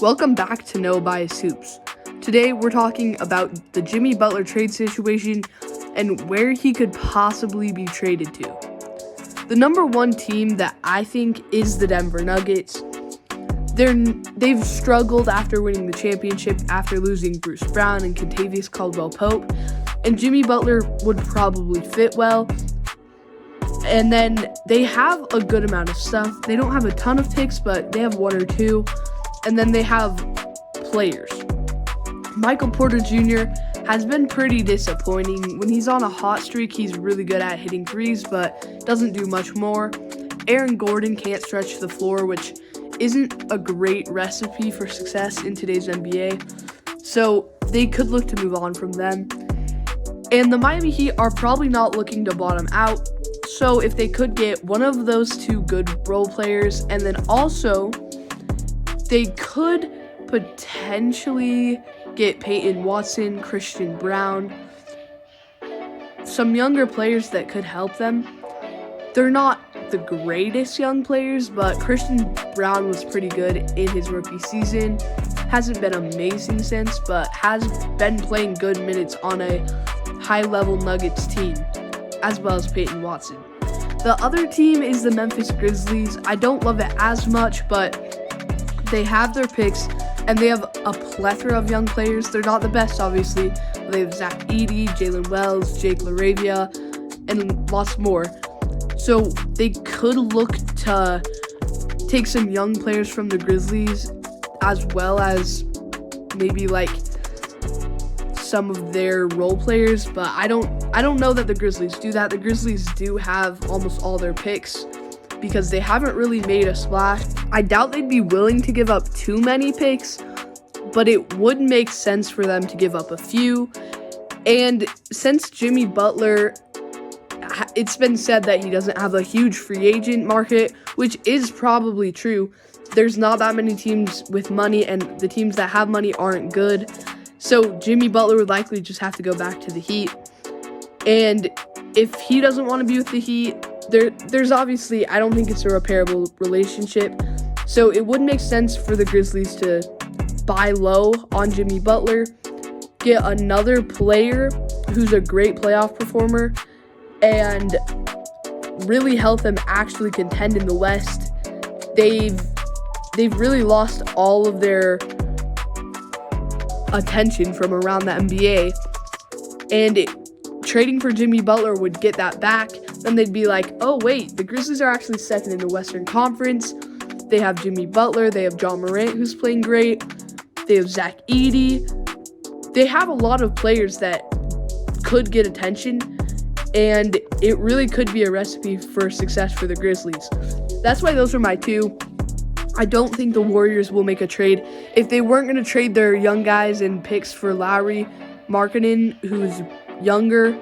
Welcome back to No Bias Hoops. Today we're talking about the Jimmy Butler trade situation and where he could possibly be traded to. The number one team that I think is the Denver Nuggets. They've struggled after winning the championship after losing Bruce Brown and Kentavious Caldwell-Pope, and Jimmy Butler would probably fit well. And then they have a good amount of stuff. They don't have a ton of picks, but they have one or two. And then they have players. Michael Porter Jr. has been pretty disappointing. When he's on a hot streak, he's really good at hitting threes, but doesn't do much more. Aaron Gordon can't stretch the floor, which isn't a great recipe for success in today's NBA. So they could look to move on from them. And the Miami Heat are probably not looking to bottom out. So if they could get one of those two good role players, and then also they could potentially get Peyton Watson, Christian Brown, some younger players that could help them. They're not the greatest young players, but Christian Brown was pretty good in his rookie season. Hasn't been amazing since, but has been playing good minutes on a high-level Nuggets team, as well as Peyton Watson. The other team is the Memphis Grizzlies. I don't love it as much, but they have their picks, and they have a plethora of young players. They're not the best, obviously. They have Zach Edey, Jalen Wells, Jake LaRavia, and lots more. So they could look to take some young players from the Grizzlies, as well as maybe like some of their role players, but I don't know that the Grizzlies do that. The Grizzlies do have almost all their picks because they haven't really made a splash. I doubt they'd be willing to give up too many picks, but it would make sense for them to give up a few. And since Jimmy Butler, it's been said that he doesn't have a huge free agent market, which is probably true. There's not that many teams with money, and the teams that have money aren't good. So Jimmy Butler would likely just have to go back to the Heat. And if he doesn't want to be with the Heat, there's obviously, I don't think it's a repairable relationship. So it would make sense for the Grizzlies to buy low on Jimmy Butler, get another player who's a great playoff performer, and really help them actually contend in the West. They've really lost all of their attention from around the NBA, and trading for Jimmy Butler would get that back. Then they'd be like, oh wait, the Grizzlies are actually second in the Western Conference. They have Jimmy Butler, they have John Morant, who's playing great, they have Zach Edey. They have a lot of players that could get attention, and it really could be a recipe for success for the Grizzlies. That's why those are my two. I don't think the Warriors will make a trade. If they weren't going to trade their young guys and picks for Lauri Markkanen, who's younger,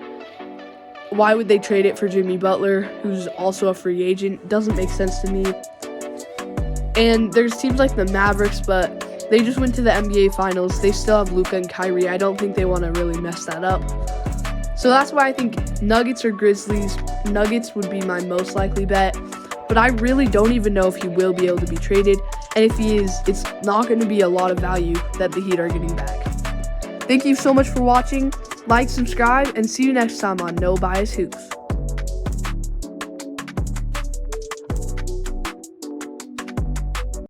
why would they trade it for Jimmy Butler, who's also a free agent? Doesn't make sense to me. And there's teams like the Mavericks, but they just went to the NBA Finals. They still have Luka and Kyrie. I don't think they want to really mess that up. So that's why I think Nuggets or Grizzlies. Nuggets would be my most likely bet. But I really don't even know if he will be able to be traded. And if he is, it's not going to be a lot of value that the Heat are getting back. Thank you so much for watching. Like, subscribe, and see you next time on No Bias Hoops.